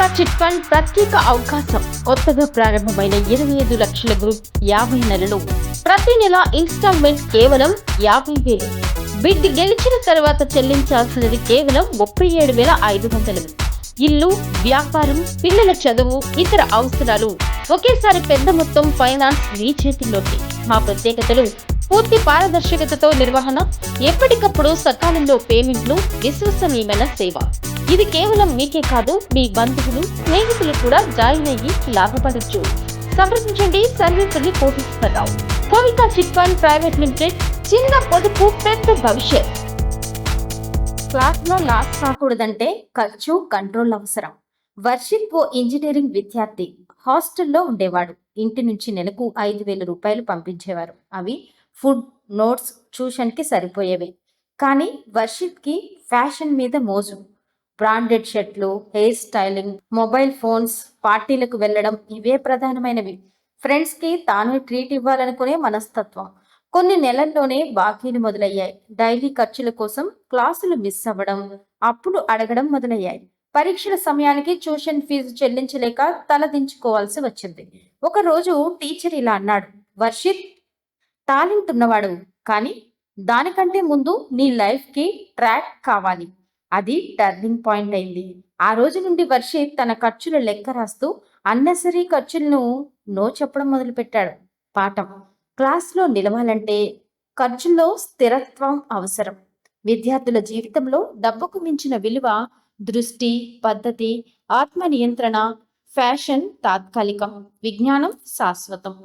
భూమిక chit fund ప్రత్యేక అవకాశం. కొత్తగా ప్రారంభమైన 25 లక్షల గ్రూప్ 50 నెలలు. ప్రతి నెల ఇన్స్టాల్మెంట్ కేవలం 50,000. బిడ్ గెలిచిన తర్వాత చెల్లించాల్సినది కేవలం 37,500. ఇల్లు, వ్యాపారం, పిల్లల చదువు, ఇతర అవసరాలు ఒకేసారి పెద్ద మొత్తం ఫైనాన్స్ మీ చేతుల్లోకి. మా ప్రత్యేకతలు: పూర్తి పారదర్శకతతో నిర్వహణ, ఎప్పటికప్పుడు సకాలంలో పేమెంట్లు, విశ్వసనీయమైన సేవ. ఇది కేవలం మీకే కాదు, మీ బంధువులు, స్నేహితులు కూడా జాయిన్ అయ్యి లాభపడచ్చు. సంప్రదించండి సర్వేపల్లి కోటేశ్వరరావు. భూమిక చిట్ ఫండ్ ప్రైవేట్ లిమిటెడ్. చిన్న పొదుపు, పెద్ద భవిష్యత్. క్లాస్ లో లాస్ కాకూడదంటే ఖర్చు కంట్రోల్ అవసరం. వర్షిత్ ఓ ఇంజనీరింగ్ విద్యార్థి. హాస్టల్లో ఉండేవాడు. ఇంటి నుంచి నెలకు 5,000 రూపాయలు పంపించేవారు. అవి ఫుడ్, నోట్స్, ట్యూషన్ కి సరిపోయేవి. కానీ వర్షిత్ కి ఫ్యాషన్ మీద మోజు. బ్రాండెడ్ షర్ట్లు, హెయిర్ స్టైలింగ్, మొబైల్ ఫోన్స్, పార్టీలకు వెళ్లడం ఇవే ప్రధానమైనవి. ఫ్రెండ్స్ కి తానే ట్రీట్ ఇవ్వాలనుకునే మనస్తత్వం. కొన్ని నెలల్లోనే బాకీలు మొదలయ్యాయి. డైలీ ఖర్చుల కోసం క్లాసులు మిస్ అవ్వడం, అప్పులు అడగడం మొదలయ్యాయి. పరీక్షల సమయానికి ట్యూషన్ ఫీజు చెల్లించలేక తలదించుకోవాల్సి వచ్చింది. ఒక రోజు టీచర్ ఇలా అన్నాడు: వర్షిత్, టాలెంట్ ఉన్నవాడు, కానీ దానికంటే ముందు నీ లైఫ్ కి ట్రాక్ కావాలి. అది టర్నింగ్ పాయింట్ అయింది. ఆ రోజు నుండి వర్షిత్ తన ఖర్చుల లెక్క రాస్తూ అన్నెసరీ ఖర్చులను నో చెప్పడం మొదలుపెట్టాడు. పాఠం: క్లాస్లో నిలవాలంటే ఖర్చుల్లో స్థిరత్వం అవసరం. విద్యార్థుల జీవితంలో డబ్బుకు మించిన విలువ, దృష్టి, పద్ధతి, ఆత్మ నియంత్రణ. ఫ్యాషన్ తాత్కాలికం, విజ్ఞానం శాశ్వతం.